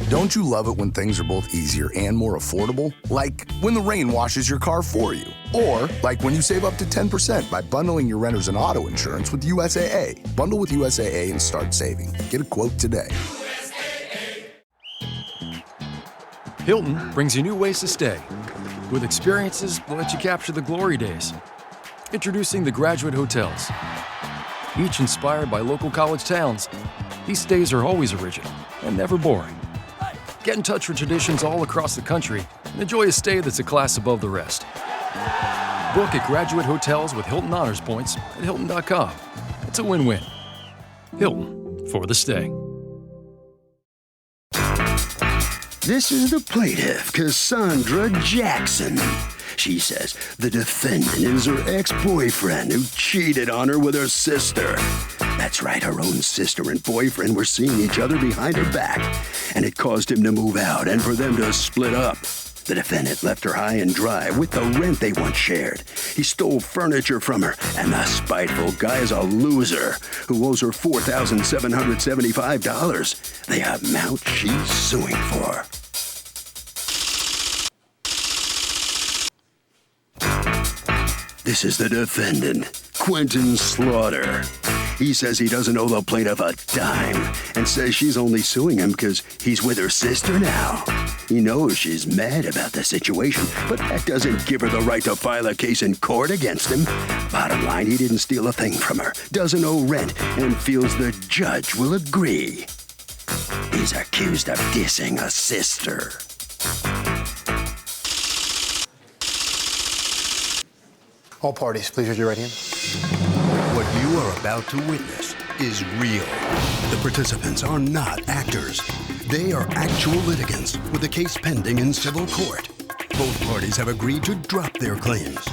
Don't you love it when things are both easier and more affordable? Like when the rain washes your car for you. Or like when you save up to 10% by bundling your renters and auto insurance with USAA. Bundle with USAA and start saving. Get a quote today. Hilton brings you new ways to stay, with experiences that let you capture the glory days. Introducing the Graduate Hotels. Each inspired by local college towns, these stays are always original and never boring. Get in touch with traditions all across the country and enjoy a stay that's a class above the rest. Book at Graduate Hotels with Hilton Honors Points at Hilton.com. It's a win-win. Hilton, for the stay. This is the plaintiff, Cassandra Jackson. She says the defendant is her ex-boyfriend who cheated on her with her sister. That's right, her own sister and boyfriend were seeing each other behind her back, and it caused him to move out and for them to split up. The defendant left her high and dry with the rent they once shared. He stole furniture from her, and the spiteful guy is a loser who owes her $4,775, the amount she's suing for. This is the defendant, Quentin Slaughter. He says he doesn't owe the plaintiff a dime and says she's only suing him because he's with her sister now. He knows she's mad about the situation, but that doesn't give her the right to file a case in court against him. Bottom line, he didn't steal a thing from her, doesn't owe rent, and feels the judge will agree. He's accused of dissing a sister. All parties, please raise your right hand. What you are about to witness is real. The participants are not actors. They are actual litigants with a case pending in civil court. Both parties have agreed to drop their claims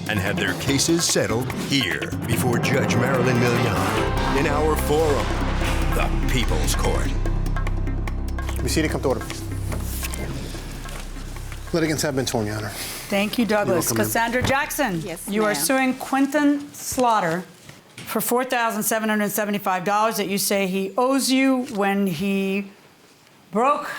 and have their cases settled here before Judge Marilyn Millian in our forum, the People's Court. Be seated, come to order. Litigants have been sworn, Your Honor. Thank you, Douglas. Cassandra Jackson. Yes, you are ma'am. suing Quentin Slaughter for $4,775 that you say he owes you when he broke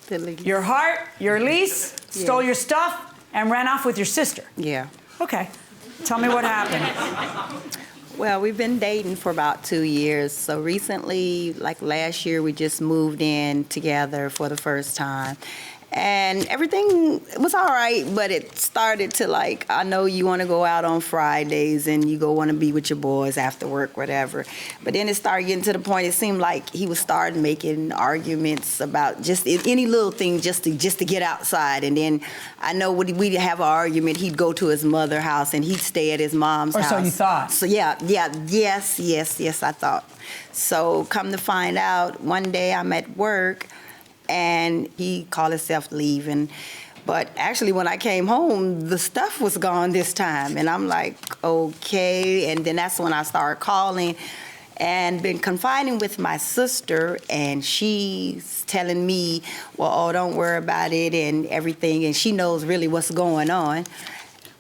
your heart, your lease, stole your stuff, and ran off with your sister. Yeah. Okay. Tell me what happened. Well, we've been dating for about 2 years. So recently, like last year, we just moved in together for the first time. And everything was all right, but it started to like, I know you want to go out on Fridays and you go want to be with your boys after work, whatever. But then it started getting to the point, it seemed like he was starting making arguments about just any little thing just to get outside. And then I know when we'd have an argument, he'd go to his mother's house and he'd stay at his mom's house. Or so you thought. So yes, I thought. So come to find out, one day I'm at work, and he called himself leaving. But actually, when I came home, the stuff was gone this time. And I'm like, okay. And then that's when I started calling and been confiding with my sister. And she's telling me, well, oh, don't worry about it and everything. And she knows really what's going on.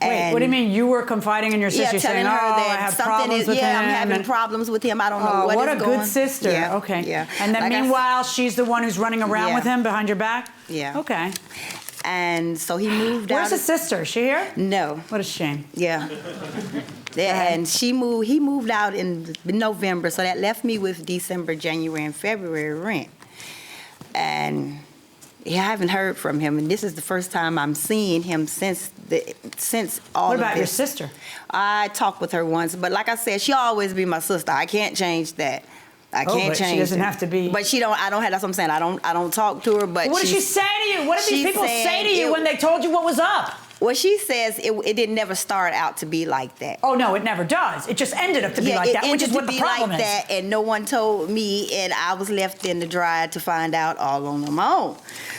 Wait, what do you mean? You were confiding in your sister, telling saying, her I that have something problems is, with him. I'm having problems with him. I don't know what is going on. What a good sister. Yeah, okay. Yeah. And then like meanwhile, she's the one who's running around with him behind your back? Yeah. Okay. And so he moved out. Where's his sister? Is she here? No. What a shame. Yeah. And he moved out in November, so that left me with December, January, and February rent. And I haven't heard from him, and this is the first time I'm seeing him since all of this. What about your sister? I talked with her once, but like I said, she'll always be my sister. I can't change that. I can't change. She doesn't it. have to be. But she don't. I don't have. That's what I'm saying. I don't talk to her. But what did she say to you? What did these people say to you when they told you what was up? Well, she says it didn't never start out to be like that. Oh no, it never does. It just ended up to be like that, which is what the problem is. That, and no one told me, and I was left in the dry to find out all on my own.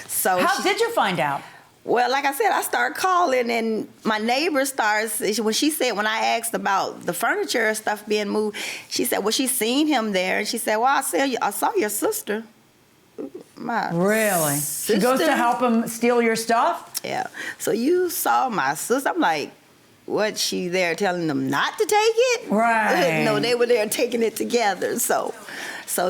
So how did you find out? Well, like I said, I started calling, and my neighbor starts, when I asked about the furniture and stuff being moved, she said, well, she's seen him there. And she said, well, I saw your sister. Really? Sister? She goes to help him steal your stuff? Yeah. So you saw my sister? I'm like, was she there telling them not to take it? Right. No, they were there taking it together. So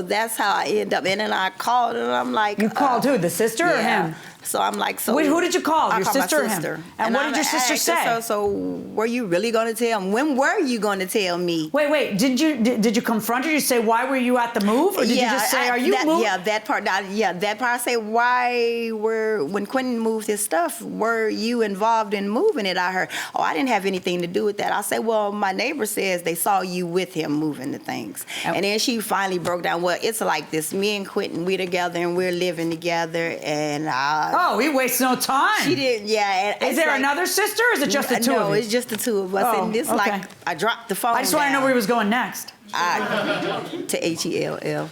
that's how I end up. And then I called and I'm like, You called who? The sister or him? So I'm like, so Wait, who did you call? I Your called my sister or him? sister. And what did your sister say? So were you really going to tell him? When were you going to tell me? Wait. Did you confront her? Did you say, why were you at the move? Or did you just say, are you moving? Yeah, that part. That part. I say, when Quentin moved his stuff, were you involved in moving it? I heard, oh, I didn't have anything to do with that. I said, well, my neighbor says they saw you with him moving the things. And then she finally broke down, well, it's like this. Me and Quentin, we're together and we're living together. And oh, he wastes no time. She did, yeah. Is there another sister or is it just the two of you? No, it's just the two of us. Oh, And it's okay. like, I dropped the phone I just want to know where he was going next. to H-E-L-L.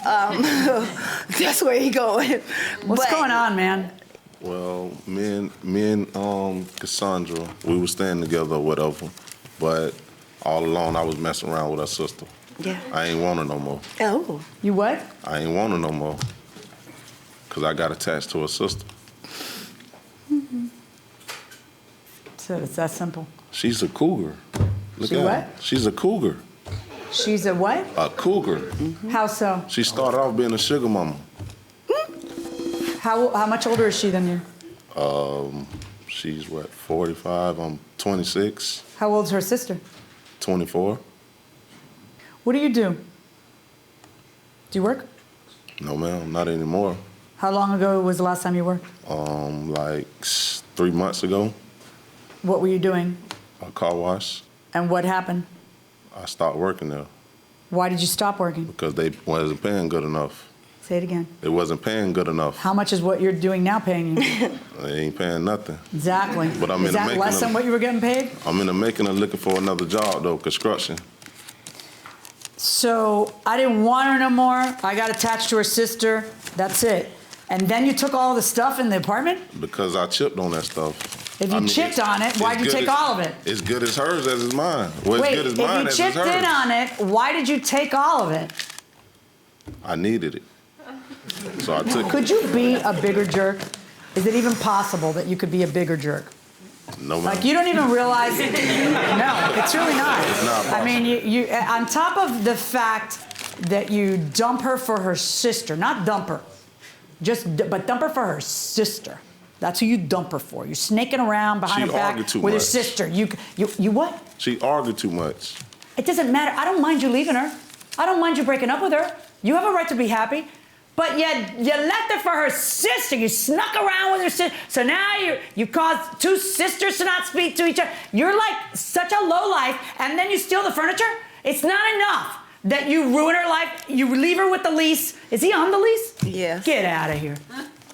That's where he going. What's going on, man? Well, me and Cassandra, we were staying together or whatever, but all along I was messing around with her sister. Yeah. I ain't want her no more. Oh. You what? I ain't want her no more, because I got attached to her sister. So it's that simple. She's a cougar. Look She at what? her. She's a cougar. She's a what? A cougar. How so? She started off being a sugar mama. How much older is she than you? She's what, 45? I'm 26, How old's her sister? 24. What do? Do you work? No, ma'am, not anymore. How long ago was the last time you worked? Like 3 months ago, What were you doing? a car wash. And what happened? I stopped working there Why did you stop working? because they wasn't paying good enough. Say it again. It wasn't paying good enough. How much is what you're doing now paying you? They ain't paying nothing. Exactly. But I'm is in the that making less of- than what you were getting paid? I'm in the making of looking for another job though, construction. So I didn't want her no more. I got attached to her sister. That's it. And then you took all the stuff in the apartment? Because I chipped on that stuff. If you chipped on it, why'd you take all of it? As good as hers as is mine. Well, Wait, as good as if mine you as is chipped hers. in on it, why did you take all of it? I needed it. So I took Could you be a bigger jerk? Is it even possible that you could be a bigger jerk? it. No, ma'am. Like you don't even realize. No, it's really not. It's not I mean, you on top of the fact that you dump her for her sister, not dump her, but dump her for her sister. That's who you dump her for. You're snaking around behind She her back argued too with her much. sister. You what? She argued too much. It doesn't matter. I don't mind you leaving her. I don't mind you breaking up with her. You have a right to be happy. But you left her for her sister. You snuck around with her sister. So now you caused two sisters to not speak to each other. You're like such a lowlife, and then you steal the furniture? It's not enough that you ruin her life. You leave her with the lease. Is he on the lease? Yes. Get out of here.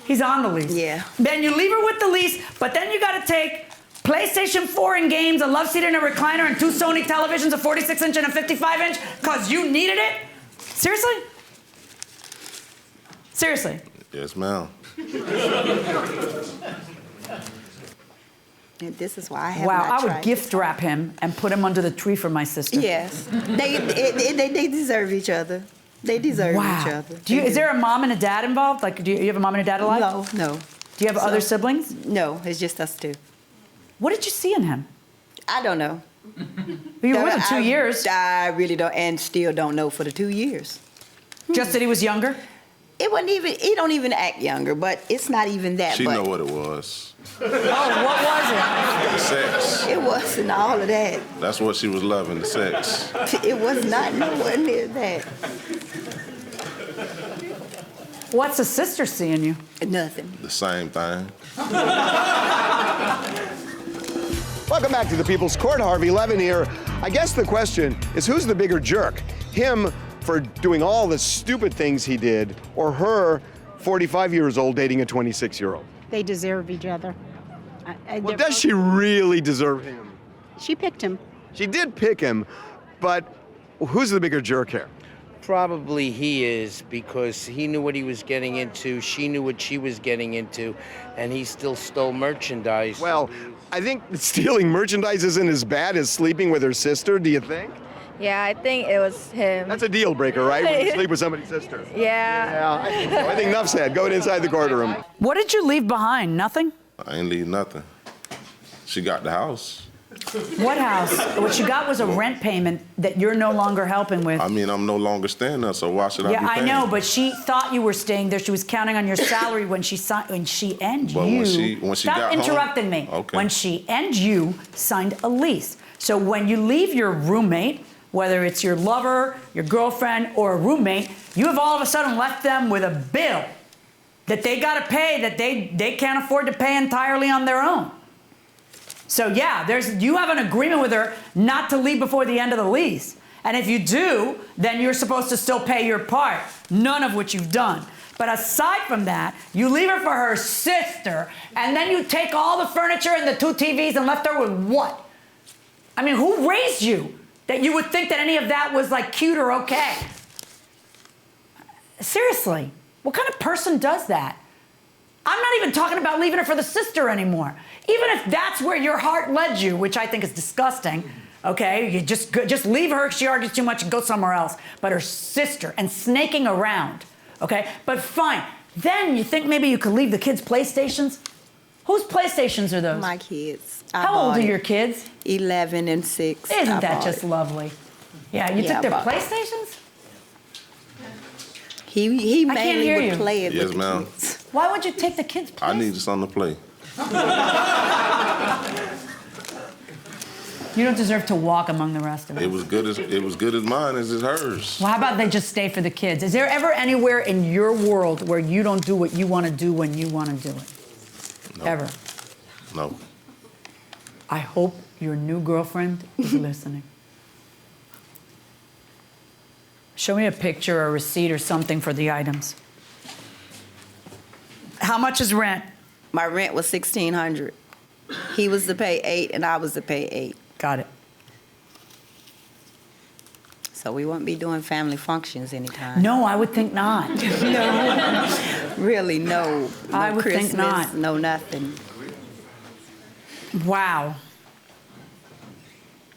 He's on the lease. Yeah. Then you leave her with the lease, but then you got to take PlayStation 4 and games, a love seat and a recliner, and two Sony televisions, a 46-inch and a 55-inch, because you needed it? Seriously? Seriously? Yes, ma'am. And this is why I have Wow, not I would tried gift wrap him and put him under the tree for my sister. Yes. They deserve each other. They deserve Wow. each other. Is there a mom and a dad involved? Like, do you have a mom and a dad alive? No. Do you have other siblings? No, it's just us two. What did you see in him? I don't know. You were with him 2 years. I really don't, and still don't know for the 2 years. Just that he was younger? It wasn't even, he don't even act younger, but it's not even that. She but know what it was. Oh, what was The sex. it wasn't all of that. That's what she was loving, the sex. It was not nowhere near that. it? What's a sister seeing you? Nothing. The same thing. Welcome back to the People's Court. Harvey Levin here. I guess the question is, who's the bigger jerk? Him for doing all the stupid things he did, or her, 45 years old, dating a 26-year-old? They deserve each other. Well, does she really deserve him? She picked him. She did pick him, but who's the bigger jerk here? Probably he is, because he knew what he was getting into, she knew what she was getting into, and he still stole merchandise. Well, I think stealing merchandise isn't as bad as sleeping with her sister, do you think? Yeah, I think it was him. That's a deal breaker, right? When you sleep with somebody's sister. Yeah. I think so. I think enough said. Go inside the courtroom. What did you leave behind? Nothing? I ain't leave nothing. She got the house. What house? What you got was a rent payment that you're no longer helping with. I mean, I'm no longer staying there, so why should I be Yeah, I paying? know, but she thought you were staying there. She was counting on your salary when she signed, when she and But you. when she Stop got home- interrupting me. Okay. When she and you signed a lease. So when you leave your roommate, whether it's your lover, your girlfriend, or a roommate, you have all of a sudden left them with a bill that they got to pay that they can't afford to pay entirely on their own. So yeah, you have an agreement with her not to leave before the end of the lease. And if you do, then you're supposed to still pay your part, none of which you've done. But aside from that, you leave her for her sister, and then you take all the furniture and the 2 TVs and left her with what? I mean, who raised you that you would think that any of that was like cute or okay? Seriously, what kind of person does that? I'm not even talking about leaving her for the sister anymore. Even if that's where your heart led you, which I think is disgusting, okay? You just leave her if she argues too much and go somewhere else. But her sister and snaking around, okay? But fine. Then you think maybe you could leave the kids' PlayStations? Whose PlayStations are those? My kids. How old are your kids? 11 and 6. Isn't that just lovely? Yeah, you took their PlayStations? He I can't mainly hear would you. play it Yes, with the ma'am. kids. Why would you take the kids' I PlayStations? needed something to play. You don't deserve to walk among the rest of us. It was good as mine as it's hers. Well, how about they just stay for the kids? Is there ever anywhere in your world where you don't do what you want to do when you want to do it? No. Ever? No. I hope your new girlfriend is listening. Show me a picture or a receipt or something for the items. How much is rent? My rent was $1,600. He was to pay $8 and I was to pay $8. Got it. So we won't be doing family functions anytime. No, I would think not. No. Really, no. No I would Christmas, think not. no nothing. Wow.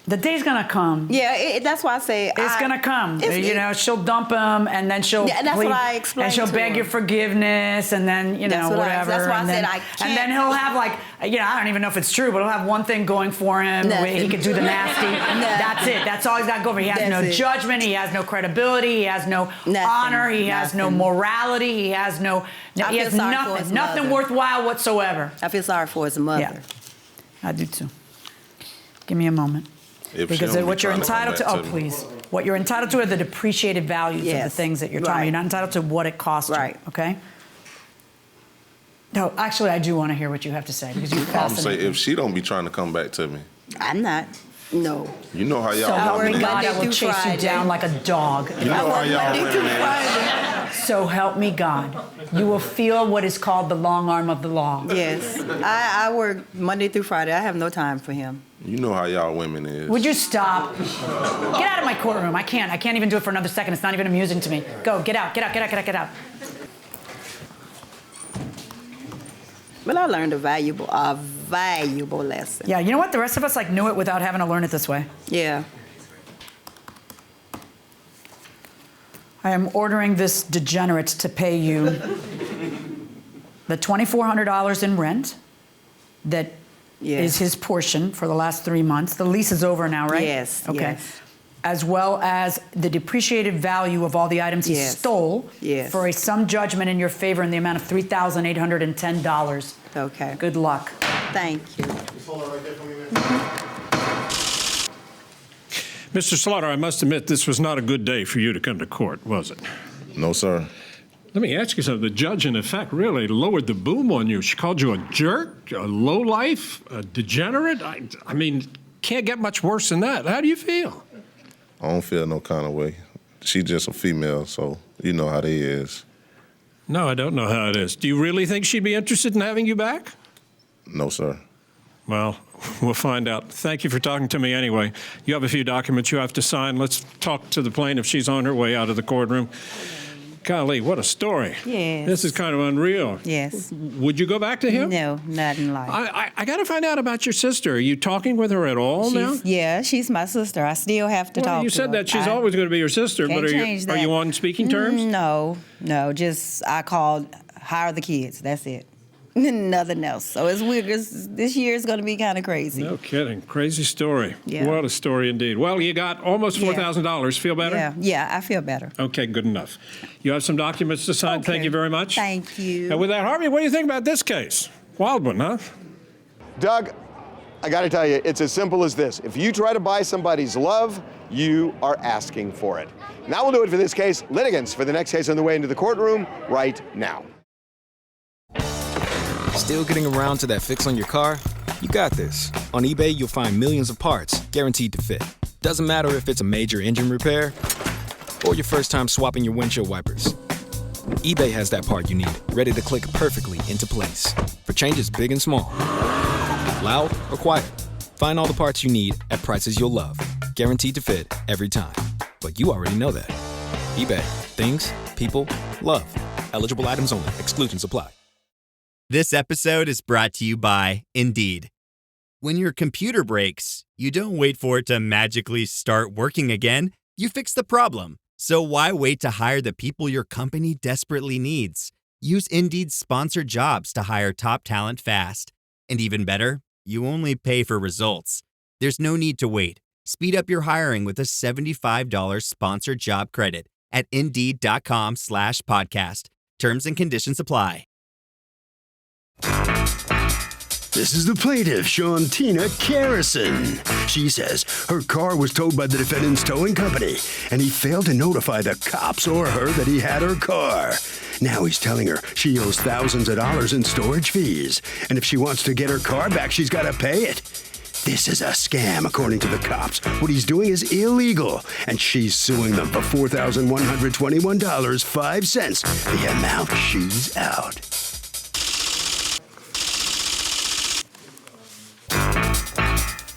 The day's gonna come. Yeah, that's why I say It's gonna come. You know, she'll dump him, and then she'll Yeah, that's what I explained and she'll to beg her. your forgiveness, and then That's what whatever. I and said then, I and then can't- he'll have like, I don't even know if it's true, but he'll have one thing going for him. Where he Nothing. could do the nasty. That's it. That's all he's got going for him. He has no That's it. judgment. He has no credibility. He has no honor. He has no morality. He has no. I He feel has sorry for nothing. his Nothing mother. worthwhile whatsoever. I feel sorry for his mother. Yeah, I do too. Give me a moment. If she Because don't be what you're trying to come entitled to, back oh, me. please. What you're entitled to are the depreciated values of the Yes. things that you're telling me. Right. You're not entitled to what it cost Right. you, okay? No, actually, I do want to hear what you have to say because you I'm fascinate saying me. if she don't be trying to come back to me, I'm not. No. you know how So y'all help women me is. God, I will Monday chase through you Friday. down like a dog. You know how y'all women is. So help me God. You will feel what is called the long arm of the law. Yes. I work Monday through Friday. I have no time for him. You know how y'all women is. Would you stop? Get out of my courtroom. I can't. I can't even do it for another second. It's not even amusing to me. Go, get out, get out, get out, get out, get out. But I learned a valuable lesson. Yeah, you know what? The rest of us knew it without having to learn it this way. Yeah. I am ordering this degenerate to pay you the $2,400 in rent that is his portion for the last 3 months. The lease is over now, right? Yes, Okay. yes. As well as the depreciated value of all the items he Yes. stole Yes. for a sum judgment in your favor in the amount of $3,810. Okay. Good luck. Thank you. Mr. Slaughter, I must admit this was not a good day for you to come to court, was it? No, sir. Let me ask you something. The judge, in effect, really lowered the boom on you. She called you a jerk, a lowlife, a degenerate. I mean, can't get much worse than that. How do you feel? I don't feel no kind of way. She's just a female, so you know how they is. No, I don't know how it is. Do you really think she'd be interested in having you back? No, sir. Well, we'll find out. Thank you for talking to me anyway. You have a few documents you have to sign. Let's talk to the plaintiff. She's on her way out of the courtroom. Golly, what a story. Yes. This is kind of unreal. Yes. Would you go back to him? No, not in life. I got to find out about your sister. Are you talking with her at all now? Yeah, she's my sister. I still have to Well, talk you to said her. that she's always going to be your sister, Can't but change are that. you on speaking terms? No, just I called, hire the kids. That's it. Nothing else. So it's weird. This year is going to be kind of crazy. No kidding. Crazy story. Yeah. What a story indeed. Well, you got almost $4,000. Feel better? Yeah, I feel better. Okay, good enough. You have some documents to sign. Okay. Thank you very much. Thank you. And with that, Harvey, what do you think about this case? Wild one, huh? Doug, I got to tell you, it's as simple as this. If you try to buy somebody's love, you are asking for it. And that will do it for this case. Litigants for the next case on the way into the courtroom right now. Still getting around to that fix on your car? You got this. On eBay, you'll find millions of parts, guaranteed to fit. Doesn't matter if it's a major engine repair or your first time swapping your windshield wipers. eBay has that part you need, ready to click perfectly into place. For changes big and small. Loud or quiet. Find all the parts you need at prices you'll love. Guaranteed to fit every time. But you already know that. eBay. Things, people, love. Eligible items only. Exclusions apply. This episode is brought to you by Indeed. When your computer breaks, you don't wait for it to magically start working again. You fix the problem. So why wait to hire the people your company desperately needs? Use Indeed's sponsored jobs to hire top talent fast. And even better, you only pay for results. There's no need to wait. Speed up your hiring with a $75 sponsored job credit at Indeed.com/podcast. Terms and conditions apply. This is the plaintiff, Shantina Carrison. She says her car was towed by the defendant's towing company, and he failed to notify the cops or her that he had her car. Now he's telling her she owes thousands of dollars in storage fees, and if she wants to get her car back, she's got to pay it. This is a scam, according to the cops. What he's doing is illegal, and she's suing them for $4,121.05, the amount she's out.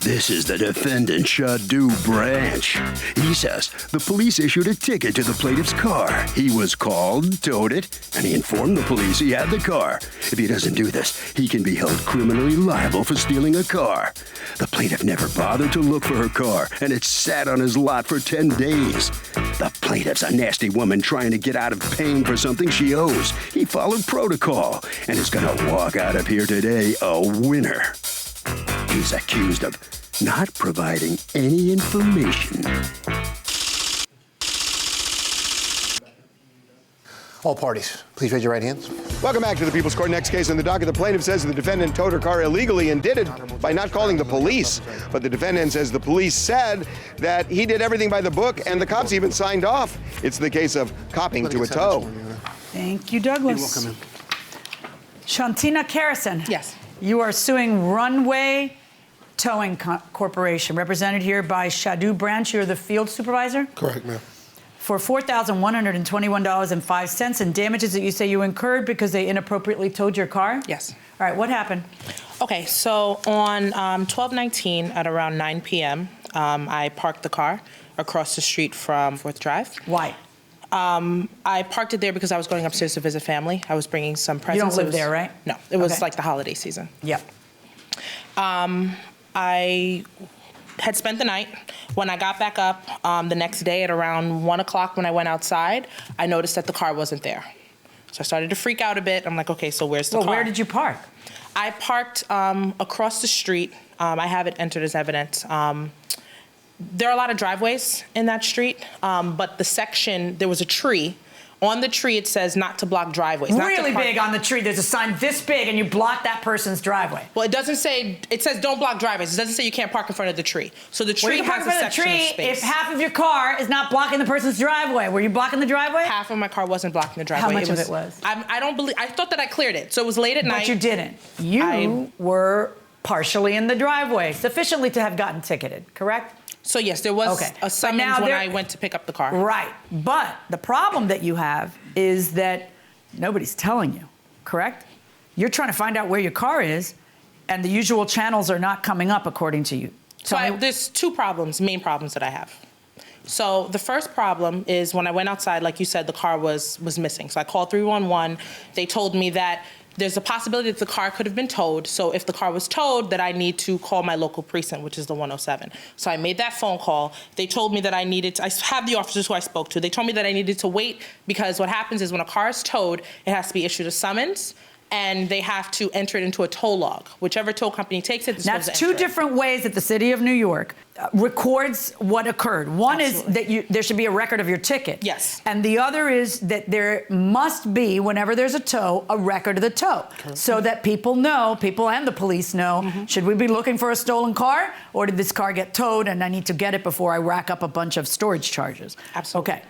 This is the defendant, Shadu Branch. He says the police issued a ticket to the plaintiff's car. He was called, towed it, and he informed the police he had the car. If he doesn't do this, he can be held criminally liable for stealing a car. The plaintiff never bothered to look for her car, and it sat on his lot for 10 days. The plaintiff's a nasty woman trying to get out of paying for something she owes. He followed protocol and is going to walk out of here today a winner. He's accused of not providing any information. All parties, please raise your right hands. Welcome back to the People's Court. Next case in the docket. The plaintiff says the defendant towed her car illegally and did it by not calling the police. But the defendant says the police said that he did everything by the book and the cops even signed off. It's the case of copping to a tow. Thank you, Douglas. You're welcome, ma'am. Shantina Carrison. Yes. You are suing Runway Towing Corporation, represented here by Shadu Branch. You're the field supervisor? Correct, ma'am. For $4,121.05 in damages that you say you incurred because they inappropriately towed your car? Yes. All right, what happened? Okay, so on 12/19 at around 9 p.m., I parked the car across the street from 4th Drive. Why? I parked it there because I was going upstairs to visit family. I was bringing some presents. You don't live there, right? No, it was Okay. like the holiday season. Yep. I had spent the night. When I got back up the next day at around 1 o'clock when I went outside, I noticed that the car wasn't there. So I started to freak out a bit. I'm like, okay, so where's the car? Well, where did you park? I parked across the street. I have it entered as evidence. There are a lot of driveways in that street, but the section, there was a tree. On the tree, it says not to block driveways. Really big on the tree. There's a sign this big, and you block that person's driveway. Well, it doesn't say, it says don't block driveways. It doesn't say you can't park in front of the tree. So the tree has a section of space. If half of your car is not blocking the person's driveway, were you blocking the driveway? Half of my car wasn't blocking the driveway. How much of it was? I thought that I cleared it. So it was late at night. But you didn't. You were partially in the driveway, sufficiently to have gotten ticketed, correct? So yes, there was a summons when I went to pick up the car. Right, but the problem that you have is that nobody's telling you, correct? You're trying to find out where your car is, and the usual channels are not coming up according to you. So there's two main problems that I have. So the first problem is when I went outside, like you said, the car was missing. So I called 311. They told me that there's a possibility that the car could have been towed. So if the car was towed, that I need to call my local precinct, which is the 107. So I made that phone call. They told me that I have the officers who I spoke to. They told me that I needed to wait because what happens is when a car is towed, it has to be issued a summons and they have to enter it into a tow log. Whichever tow company takes it, That's two different ways that the city of New York records what occurred. One Absolutely. is that there should be a record of your ticket. Yes. And the other is that there must be, whenever there's a tow, a record of the tow. Correct. So that people know, people and the police know, should we be looking for a stolen car, or did this car get towed and I need to get it before I rack up a bunch of storage charges? Absolutely. Okay.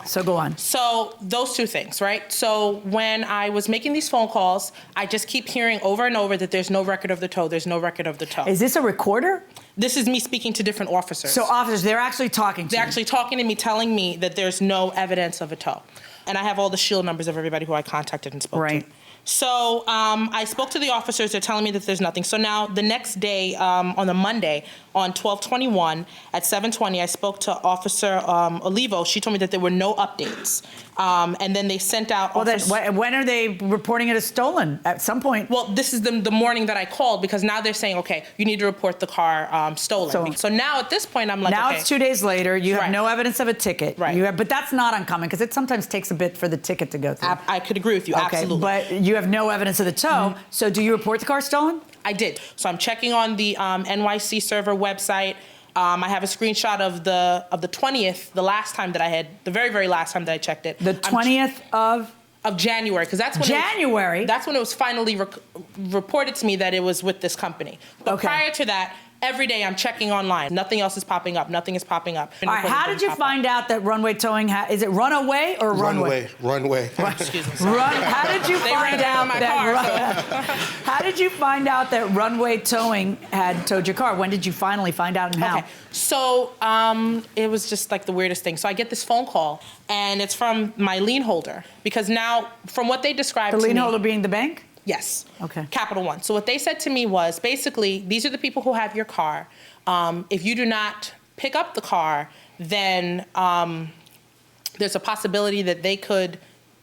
So go on. So those two things, right? So when I was making these phone calls, I just keep hearing over and over that there's no record of the tow, there's no record of the tow. Is this a recorder? This is me speaking to different officers. So officers, they're actually talking to They're you. actually talking to me, telling me that there's no evidence of a tow. And I have all the shield numbers of everybody who I contacted and spoke to. So I spoke to the officers. They're telling me that there's nothing. So now the next day, on the Monday, on 12/21 at 7:20, I spoke to Officer Olivo. She told me that there were no updates. And then they sent out. Well, then when are they reporting it as stolen? At some point. Well, this is the morning that I called, because now they're saying, okay, you need to report the car stolen. So now at this point, I'm like, now okay. it's 2 days later. You have no evidence of a ticket. Right. But that's not uncommon, because it sometimes takes a bit for the ticket to go through. I could agree with you. Okay, Absolutely. but you have no evidence of the tow. So do you report the car stolen? I did. So I'm checking on the NYC server website. I have a screenshot of the 20th, the last time that I had, the very, very last time that I checked it. The 20th of January, because that's when that's when it was finally reported to me that it was with this company. But prior to that, every day I'm checking online. Nothing else is popping up. Nothing is popping up. All right, how did you find out that runway towing is it runaway or runway? Runway. Excuse me. How did you find out how did you find out that runway towing had towed your car? When did you finally find out, and how? Okay. So it was just like the weirdest thing. So I get this phone call, and it's from my lien holder, because now from what they described to me. The lien holder being the bank? Yes. Okay. Capital One. So what they said to me was, basically, these are the people who have your car. If you do not pick up the car, then there's a possibility that they could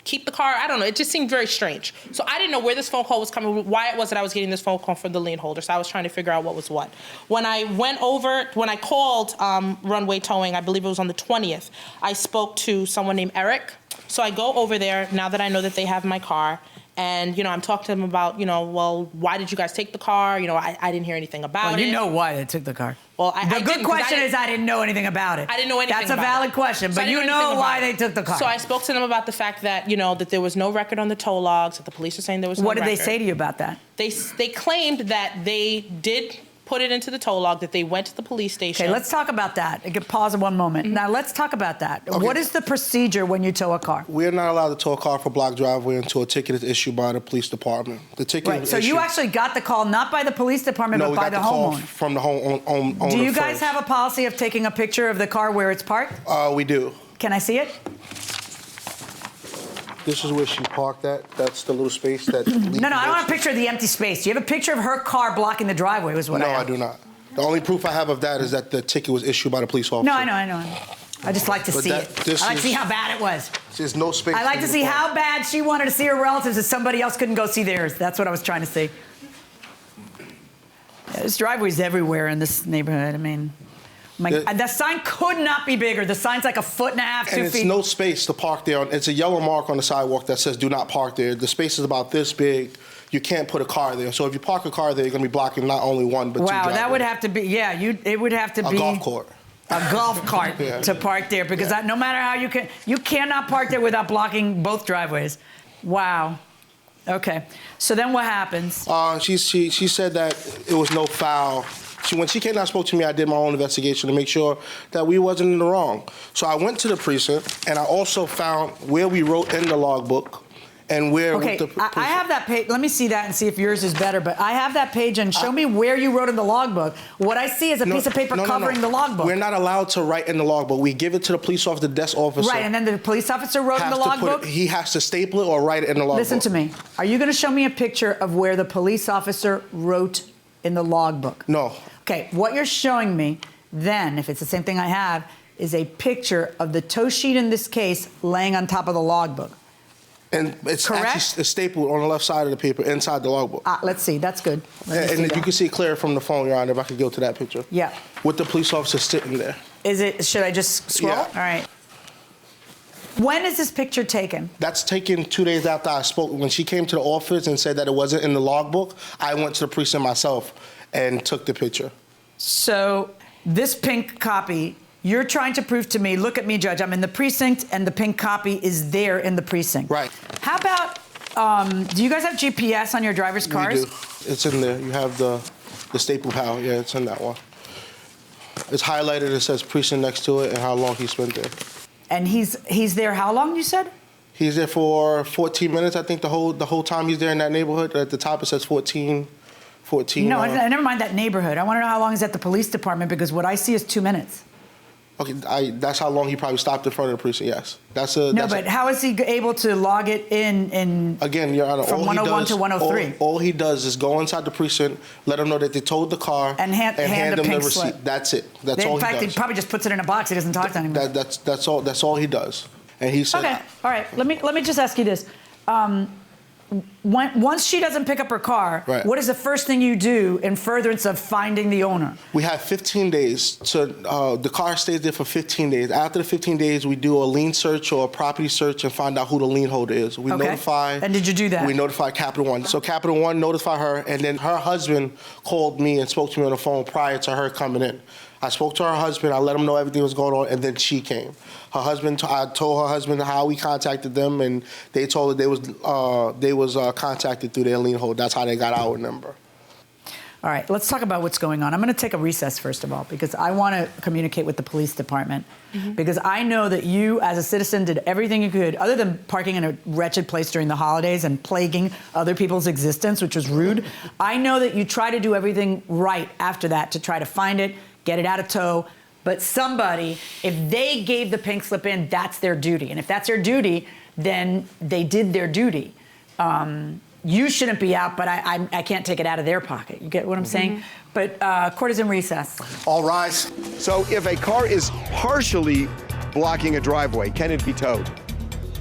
keep the car. I don't know. It just seemed very strange. So I didn't know where this phone call was coming, why it was that I was getting this phone call from the lien holder. So I was trying to figure out what was what. When I called Runway Towing, I believe it was on the 20th, I spoke to someone named Eric. So I go over there now that I know that they have my car. And, I'm talking to them about, well, why did you guys take the car? I didn't hear anything about it. Well, you know why they took the car. Well, the good question is I didn't know anything about it. I didn't know anything about it. That's a about valid question, So but you know why they took the car. So I spoke to them about the fact that, that there was no record on the tow logs, that the police are saying there was no record. What did they say to you about that? They claimed that they did put it into the tow log, that they went to the police station. Okay, let's talk about that. I could pause one moment. Now, let's talk about that. Okay. What is the procedure when you tow a car? We're not allowed to tow a car for block driveway until a ticket is issued by the police department. The ticket Right, is so you issued- actually got the call not by the police department, No, but we by got the call homeowner. from the homeowner. Do you guys first. have a policy of taking a picture of the car where it's parked? We do. Can I see it? This is where she parked at. That's the little space that. No, I don't have a picture of the empty space. Do you have a picture of her car blocking the driveway was what I No, have. I do not. The only proof I have of that is that the ticket was issued by the police officer. No, I know. I just like to But see that- it. this I like to is- see how bad it was. There's no space. I like for to you see park. how bad she wanted to see her relatives that somebody else couldn't go see theirs. That's what I was trying to see. Yeah, there's driveways everywhere in this neighborhood. I mean, the sign could not be bigger. The sign's like 1.5 feet, 2 And feet. it's no space to park there. It's a yellow mark on the sidewalk that says "Do not park there." The space is about this big. You can't put a car there. So if you park a car there, you're going to be blocking not only one but two Wow, driveways. that would have to be, it would have to be A golf court. A golf cart Yeah. to park there, because no matter how you cannot park there without blocking both driveways. Wow. Okay. So then what happens? She said that it was no foul. When she came and spoke to me, I did my own investigation to make sure that we wasn't in the wrong. So I went to the precinct, and I also found where we wrote in the logbook and where. Okay, I have that page. Let me see that and see if yours is better. But I have that page, and show me where you wrote in the logbook. What I see is a piece of paper covering the logbook. We're not allowed to write in the logbook. We give it to the police officer, the desk officer. Right, and then the police officer wrote in the logbook? He has to staple it or write it in the logbook. Listen to me. Are you going to show me a picture of where the police officer wrote in the logbook? No. Okay, what you're showing me then, if it's the same thing I have, is a picture of the tow sheet in this case laying on top of the logbook. And it's Correct? actually stapled on the left side of the paper inside the logbook. Let's see. That's good. Let me see And that. you can see it clear from the phone, Your Honor, if I could go to that picture. Yeah. With the police officer sitting there. Should I just scroll? Yeah. All right. When is this picture taken? That's taken 2 days after I spoke. When she came to the office and said that it wasn't in the logbook, I went to the precinct myself and took the picture. So this pink copy, you're trying to prove to me, look at me, Judge, I'm in the precinct and the pink copy is there in the precinct. Right. How about, do you guys have GPS on your driver's cars? We do. It's in there. You have the staple pal. Yeah, it's in that one. It's highlighted. It says precinct next to it and how long he spent there. And he's there how long, you said? He's there for 14 minutes, I think, the whole time he's there in that neighborhood. At the top, it says 14. No, never mind that neighborhood. I want to know how long he's at the police department, because what I see is 2 minutes. Okay, that's how long he probably stopped in front of the precinct, yes. But how is he able to log it in again, Your Honor, from 101 to 103? All he does is go inside the precinct, let them know that they towed the car, and hand them the receipt. slip. That's it. That's all he does. In fact, he probably just puts it in a box. He doesn't talk to anyone. That's all he does. And he said, okay, all right. Let me just ask you this. Once she doesn't pick up her car, right. What is the first thing you do in furtherance of finding the owner? We have 15 days. The car stays there for 15 days. After the 15 days, we do a lien search or a property search and find out who the lien holder is. We notify. And did you do that? We notify Capital One. So Capital One notified her, and then her husband called me and spoke to me on the phone prior to her coming in. I spoke to her husband. I let him know everything was going on, and then she came. Her husband. I told her husband how we contacted them, and they told her they was contacted through their lien holder. That's how they got our number. All right, let's talk about what's going on. I'm going to take a recess first of all, because I want to communicate with the police department, because I know that you, as a citizen, did everything you could, other than parking in a wretched place during the holidays and plaguing other people's existence, which was rude. I know that you try to do everything right after that to try to find it, get it out of tow. But somebody, if they gave the pink slip in, that's their duty. And if that's their duty, then they did their duty. You shouldn't be out, but I can't take it out of their pocket. You get what I'm saying? But court is in recess. All rise. So if a car is partially blocking a driveway, can it be towed?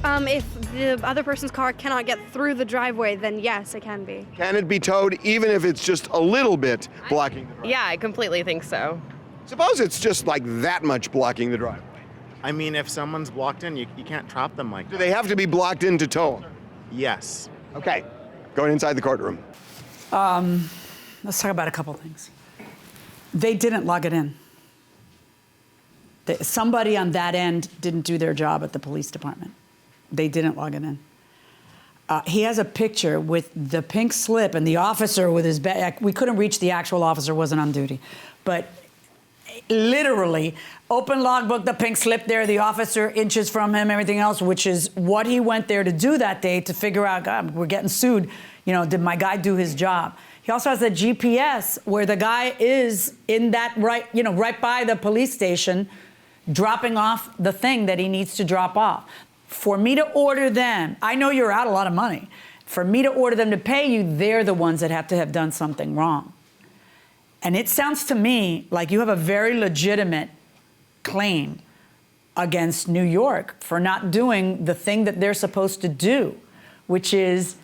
If the other person's car cannot get through the driveway, then yes, it can be. Can it be towed even if it's just a little bit blocking the driveway? Yeah, I completely think so. Suppose it's just like that much blocking the driveway. I mean, if someone's blocked in, you can't trap them like that. Do they have to be blocked in to tow them? Yes. Okay. Going inside the courtroom. Let's talk about a couple things. They didn't log it in. Somebody on that end didn't do their job at the police department. They didn't log it in. He has a picture with the pink slip and the officer with his bag. We couldn't reach the actual officer, wasn't on duty. But literally, open logbook, the pink slip there, the officer inches from him, everything else, which is what he went there to do that day to figure out, God, we're getting sued. You know, did my guy do his job? He also has a GPS where the guy is in that right by the police station, dropping off the thing that he needs to drop off. For me to order them, I know you're out a lot of money. For me to order them to pay you, they're the ones that have to have done something wrong. And it sounds to me like you have a very legitimate claim against New York for not doing the thing that they're supposed to do, which is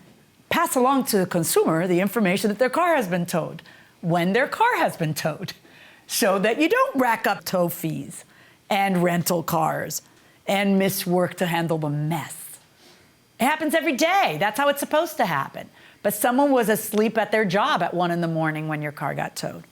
pass along to the consumer the information that their car has been towed when their car has been towed, so that you don't rack up tow fees and rental cars and miss work to handle the mess. It happens every day. That's how it's supposed to happen. But someone was asleep at their job at 1 a.m. when your car got towed.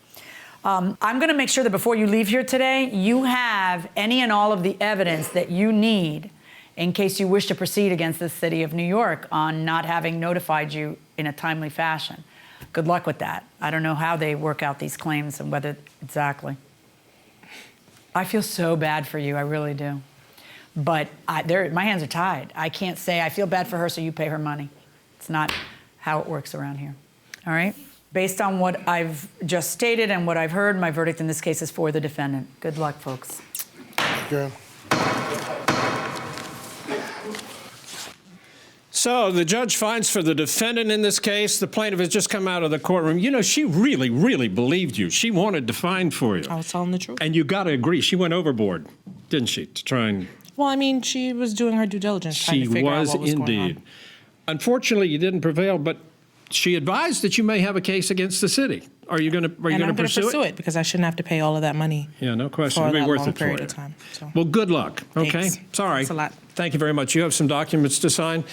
I'm going to make sure that before you leave here today, you have any and all of the evidence that you need in case you wish to proceed against the city of New York on not having notified you in a timely fashion. Good luck with that. I don't know how they work out these claims and whether exactly. I feel so bad for you. I really do. But my hands are tied. I can't say I feel bad for her, so you pay her money. It's not how it works around here. All right? Based on what I've just stated and what I've heard, my verdict in this case is for the defendant. Good luck, folks. Yeah. So the judge finds for the defendant in this case. The plaintiff has just come out of the courtroom. You know, she really, really believed you. She wanted to find for you. I was telling the truth. And you got to agree, she went overboard, didn't she, to try and... Well, I mean, she was doing her due diligence, trying to figure out what was going on. She was indeed. Unfortunately, you didn't prevail, but she advised that you may have a case against the city. Are you going to pursue it? And I'm going to pursue it because I shouldn't have to pay all of that money. Yeah, no question. For It'll be that worth long it for period you. of time. So. Well, good luck. Okay. Thanks. Sorry. Thanks a lot. Thank you very much. You have some documents to sign.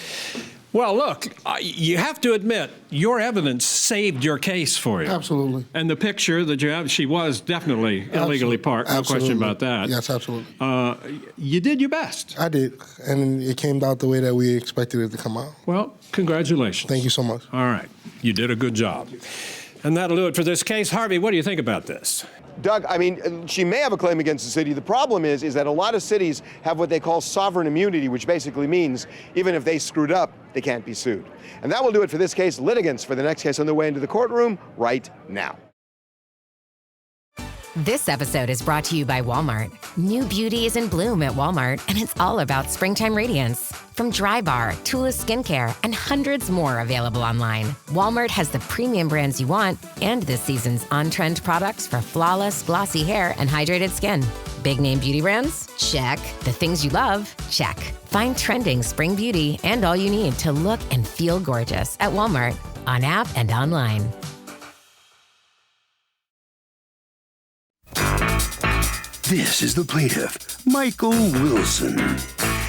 Well, look, you have to admit, your evidence saved your case for you. Absolutely. And the picture that you have, she was definitely illegally parked. No question about that. Yes, absolutely. You did your best. I did, and it came out the way that we expected it to come out. Well, congratulations. Thank you so much. All right. You did a good job. And that'll do it for this case. Harvey, what do you think about this? Doug, I mean, she may have a claim against the city. The problem is that a lot of cities have what they call sovereign immunity, which basically means even if they screwed up, they can't be sued. And that will do it for this case. Litigants for the next case on their way into the courtroom right now. This episode is brought to you by Walmart. New beauty is in bloom at Walmart, and it's all about springtime radiance. From Drybar, Tula Skincare, and hundreds more available online, Walmart has the premium brands you want and this season's on-trend products for flawless, glossy hair and hydrated skin. Big name beauty brands? Check. The things you love? Check. Find trending spring beauty and all you need to look and feel gorgeous at Walmart, on app and online. This is the plaintiff, Michael Wilson.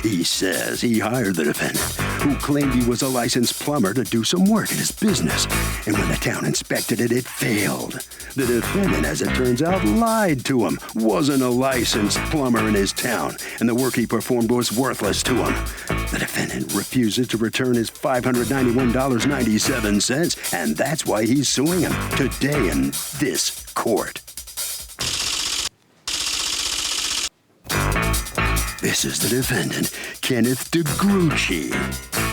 He says he hired the defendant, who claimed he was a licensed plumber to do some work in his business. And when the town inspected it, it failed. The defendant, as it turns out, lied to him, wasn't a licensed plumber in his town, and the work he performed was worthless to him. The defendant refuses to return his $591.97, and that's why he's suing him today in this court. This is the defendant, Kenneth Degruchi.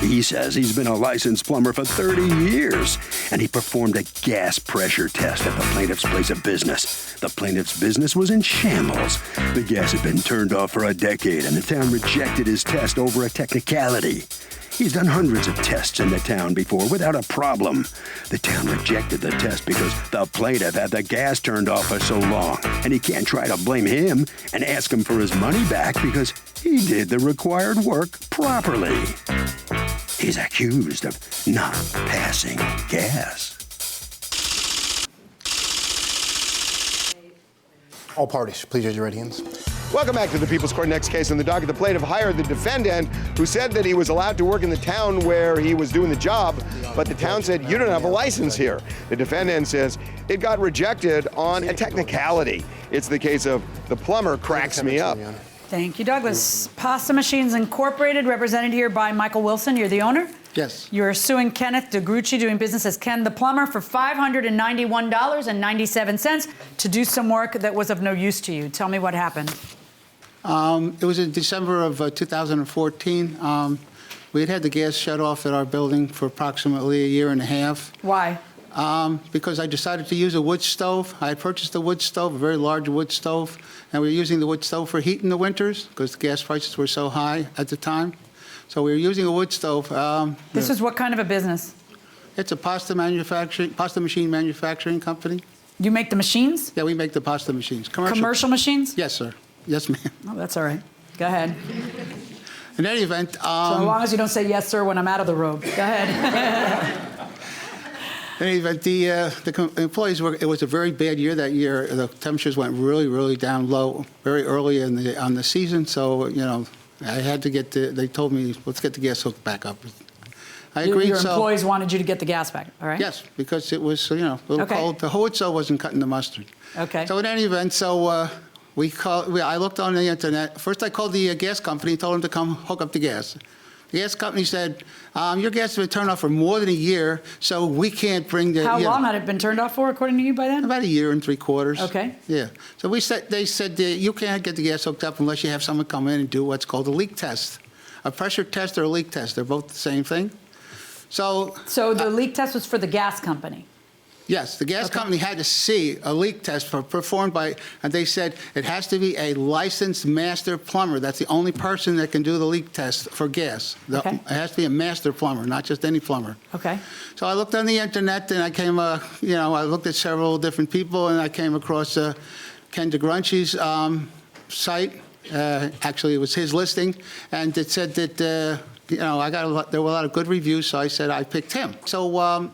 He says he's been a licensed plumber for 30 years, and he performed a gas pressure test at the plaintiff's place of business. The plaintiff's business was in shambles. The gas had been turned off for a decade, and the town rejected his test over a technicality. He's done hundreds of tests in the town before without a problem. The town rejected the test because the plaintiff had the gas turned off for so long, and he can't try to blame him and ask him for his money back because he did the required work properly. He's accused of not passing gas. All parties, please raise your right hands. Welcome back to the People's Court. Next case on the docket. The plaintiff hired the defendant, who said that he was allowed to work in the town where he was doing the job, but the town said, you don't have a license here. The defendant says it got rejected on a technicality. It's the case of the plumber cracks me up. Thank you, Douglas. Pasta Machines Incorporated, represented here by Michael Wilson. You're the owner? Yes. You're suing Kenneth Degruchi, doing business as Ken the Plumber, for $591.97 to do some work that was of no use to you. Tell me what happened. It was in December of 2014. We had the gas shut off at our building for approximately a year and a half. Why? Because I decided to use a wood stove. I had purchased a wood stove, a very large wood stove, and we were using the wood stove for heat in the winters because the gas prices were so high at the time. So we were using a wood stove. This is what kind of a business? It's a pasta machine manufacturing company. You make the machines? Yeah, we make the pasta machines. Commercial machines? Yes, sir. Yes, ma'am. Oh, that's all right. Go ahead. In any event... so long as you don't say yes, sir, when I'm out of the robe. Go ahead. In any event, the employees were... It was a very bad year that year. The temperatures went really, really down low very early on the season. So, you know, I had to get the... They told me, let's get the gas hooked back up. I agreed. Your employees wanted you to get the gas back, all right? Yes, because it was, you know, a little cold. The wood stove wasn't cutting the mustard. Okay. So in any event, I looked on the internet. First, I called the gas company and told them to come hook up the gas. The gas company said, your gas has been turned off for more than a year, so we can't bring the... How long had it been turned off for, according to you, by then? About a year and 3/4. Okay. Yeah. So they said you can't get the gas hooked up unless you have someone come in and do what's called a leak test. A pressure test or a leak test. They're both the same thing. So the leak test was for the gas company? Yes, the gas company had to see a leak test performed by, and they said it has to be a licensed master plumber. That's the only person that can do the leak test for gas. It has to be a master plumber, not just any plumber. Okay. So I looked on the internet, and I looked at several different people, and I came across Ken Degruchi's site. Actually, it was his listing, and it said that there were a lot of good reviews. So I said I picked him. So.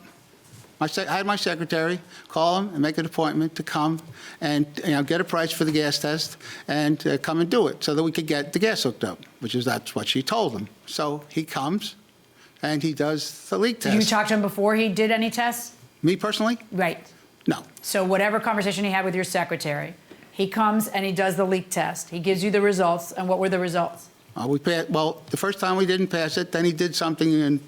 I had my secretary call him and make an appointment to come and get a price for the gas test and come and do it so that we could get the gas hooked up, that's what she told him. So he comes and he does the leak test. You talked to him before he did any tests? Me personally? Right. No. So whatever conversation he had with your secretary, he comes and he does the leak test. He gives you the results, and what were the results? The first time we didn't pass it, then he did something, and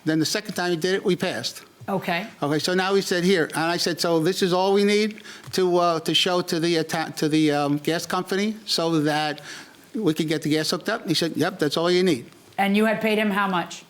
then the second time he did it, we passed. Okay. Okay, so now he said here, and I said, so this is all we need to show to the gas company so that we could get the gas hooked up? He said, yep, that's all you need. And you had paid him how much?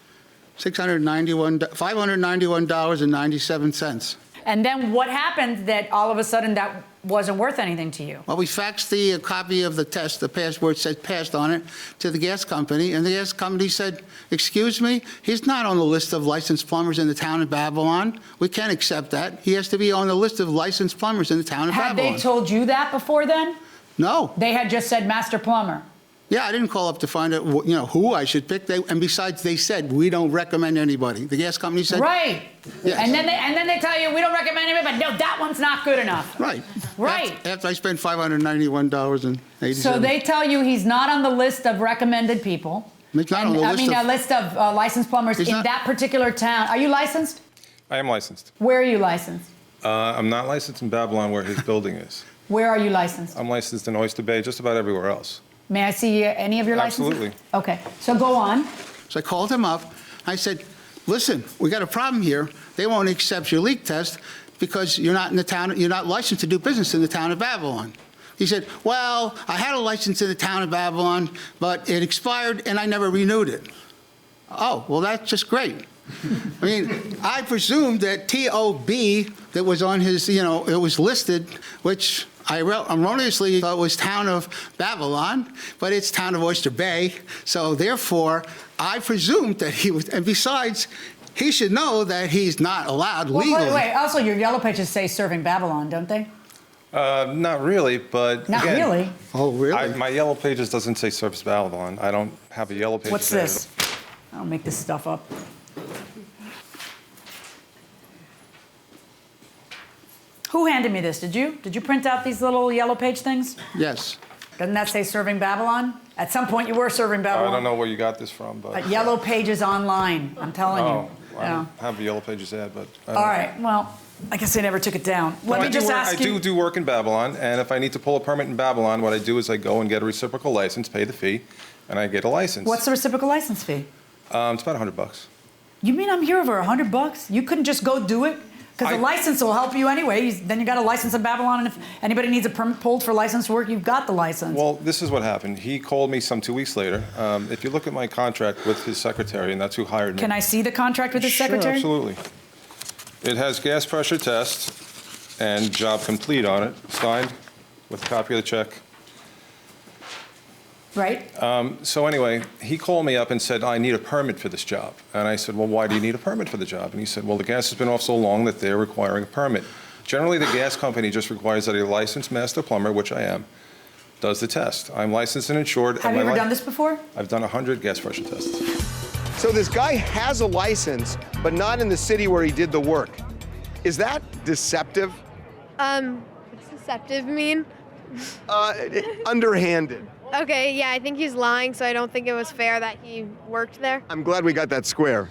$591.97. And then what happened that all of a sudden that wasn't worth anything to you? Well, we faxed the copy of the test, the password said passed on it, to the gas company, and the gas company said, excuse me, he's not on the list of licensed plumbers in the town of Babylon. We can't accept that. He has to be on the list of licensed plumbers in the town of Babylon. Had they told you that before then? No. They had just said master plumber. Yeah, I didn't call up to find out, who I should pick. And besides, they said, we don't recommend anybody. The gas company said. Right. Yes. And then they tell you, we don't recommend anybody, but no, that one's not good enough. Right. Right. After I spent $591.87. So they tell you he's not on the list of recommended people. He's not on the list a list of licensed plumbers in that particular town. Are you licensed? I am licensed. Where are you licensed? I'm not licensed in Babylon where his building is. Where are you licensed? I'm licensed in Oyster Bay, just about everywhere else. May I see any of your licenses? Absolutely. Okay, so go on. So I called him up. I said, listen, we got a problem here. They won't accept your leak test because you're not in the town, you're not licensed to do business in the town of Babylon. He said, well, I had a license in the town of Babylon, but it expired and I never renewed it. Oh, well, that's just great. I mean, I presumed that TOB that was on his, it was listed, which I erroneously thought was town of Babylon, but it's town of Oyster Bay. So therefore, I presumed that he was, and besides, he should know that he's not allowed legally. Wait, also your yellow pages say serving Babylon, don't they? Not really, but Not again, really? Oh, really? My yellow pages doesn't say Service Babylon. I don't have a yellow page. What's this? I don't make this stuff up. Who handed me this? Did you? Did you print out these little yellow page things? Yes. Doesn't that say serving Babylon? At some point you were serving Babylon. I don't know where you got this from, but Yellow Pages online, I'm telling you. I don't have a yellow pages ad, but All right, well, I guess they never took it down. Let me just ask you. I do work in Babylon, and if I need to pull a permit in Babylon, what I do is I go and get a reciprocal license, pay the fee, and I get a license. What's the reciprocal license fee? It's about $100. You mean I'm here over $100? You couldn't just go do it? Because the license will help you anyway. Then you got a license in Babylon, and if anybody needs a permit pulled for licensed work, you've got the license. Well, this is what happened. He called me some 2 weeks later. If you look at my contract with his secretary, and that's who hired me. Can I see the contract with his secretary? Sure, absolutely. It has gas pressure test and job complete on it, signed with a copy of the check. Right. So anyway, he called me up and said, I need a permit for this job. And I said, well, why do you need a permit for the job? And he said, well, the gas has been off so long that they're requiring a permit. Generally, the gas company just requires that a licensed master plumber, which I am, does the test. I'm licensed and insured. Have you ever done this before? I've done 100 gas pressure tests. So this guy has a license, but not in the city where he did the work. Is that deceptive? What's deceptive mean? Underhanded. Okay, yeah, I think he's lying, so I don't think it was fair that he worked there. I'm glad we got that square.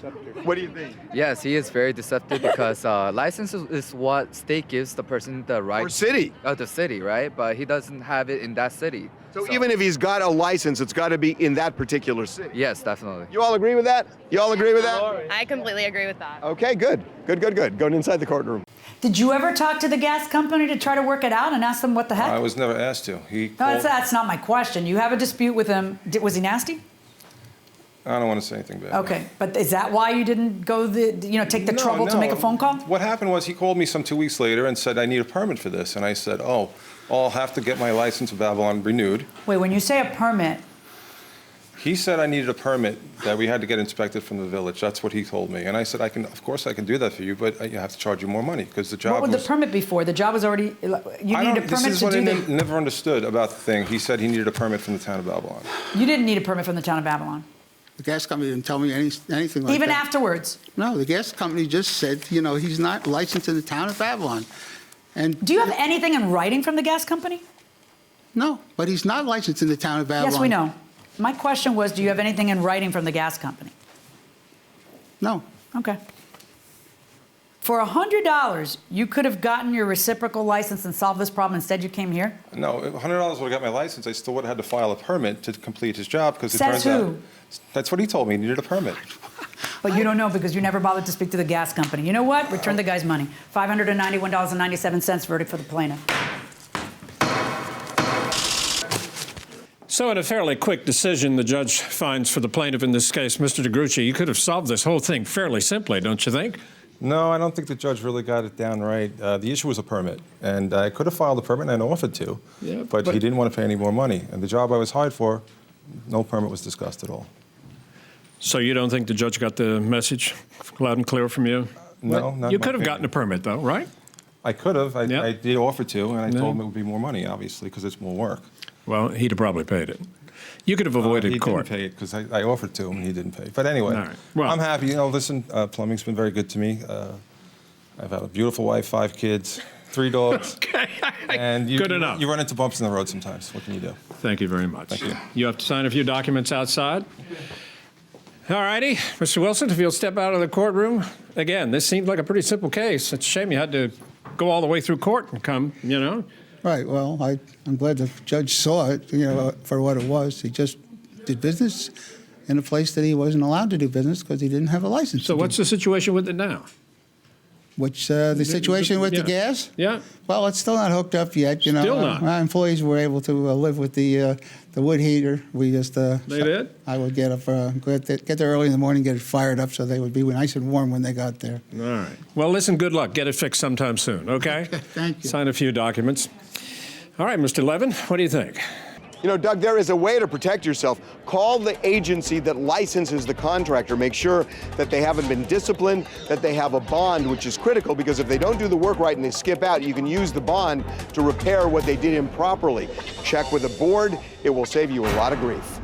What do you think? Yes, he is very deceptive because license is what state gives the person the right. Or city. The city, right? But he doesn't have it in that city. So even if he's got a license, it's got to be in that particular city. Yes, definitely. You all agree with that? You all agree with that? I completely agree with that. Okay, good. Good. Going inside the courtroom. Did you ever talk to the gas company to try to work it out and ask them what the heck? I was never asked to. No, that's not my question. You have a dispute with him. Was he nasty? I don't want to say anything bad. Okay, but is that why you didn't go take the trouble to make a phone call? What happened was he called me some 2 weeks later and said, I need a permit for this. And I said, oh, I'll have to get my license in Babylon renewed. Wait, when you say a permit. He said I needed a permit that we had to get inspected from the village. That's what he told me. And I said, of course I can do that for you, but you have to charge you more money because the job What would the permit be for? The job was already, you need a permit to do This is what I never understood about the thing. He said he needed a permit from the town of Babylon. You didn't need a permit from the town of Babylon. The gas company didn't tell me anything like that. Even afterwards? No, the gas company just said, you know, he's not licensed in the town of Babylon. And do you have anything in writing from the gas company? No, but he's not licensed in the town of Babylon. Yes, we know. My question was, do you have anything in writing from the gas company? No. Okay. For $100, you could have gotten your reciprocal license and solved this problem. Instead, you came here? No, $100 would have got my license. I still would have had to file a permit to complete his job because it Says turns who? out. That's what he told me. He needed a permit. But you don't know because you never bothered to speak to the gas company. You know what? Return the guy's money. $591.97, verdict for the plaintiff. So in a fairly quick decision, the judge finds for the plaintiff in this case, Mr. Degruchi, you could have solved this whole thing fairly simply, don't you think? No, I don't think the judge really got it down right. The issue was a permit, and I could have filed a permit and offered to, Yeah, but he didn't want to pay any more money. And the job I was hired for, no permit was discussed at all. So you don't think the judge got the message loud and clear from you? No, not You in my could have opinion. gotten a permit, though, right? I could have. I Yeah. did offer to, and I Yeah. told him it would be more money, obviously, because it's more work. Well, he'd have probably paid it. You could have avoided he court. didn't pay it because I offered to, and he didn't pay. But anyway, All right. Well- I'm happy. You know, listen, plumbing's been very good to me. I've had a beautiful wife, 5 kids, 3 dogs. Okay. And Good enough. You run into bumps in the road sometimes. What can you do? Thank you very much. Thank you. You have to sign a few documents outside. All righty. Mr. Wilson, if you'll step out of the courtroom. Again, this seemed like a pretty simple case. It's a shame you had to go all the way through court and come, you know. Right, well, I'm glad the judge saw it, you know, for what it was. He just did business in a place that he wasn't allowed to do business because he didn't have a license. So what's the situation with it now? Which, the situation with the gas? Yeah. Well, it's still not hooked up yet, you know. Still not? My employees were able to live with the wood heater. We just... They did? I would get up, get there early in the morning, get it fired up so they would be nice and warm when they got there. All right. Well, listen, good luck. Get it fixed sometime soon, okay? Thank you. Sign a few documents. All right, Mr. Levin, what do you think? You know, Doug, there is a way to protect yourself. Call the agency that licenses the contractor. Make sure that they haven't been disciplined, that they have a bond, which is critical because if they don't do the work right and they skip out, you can use the bond to repair what they did improperly. Check with the board. It will save you a lot of grief.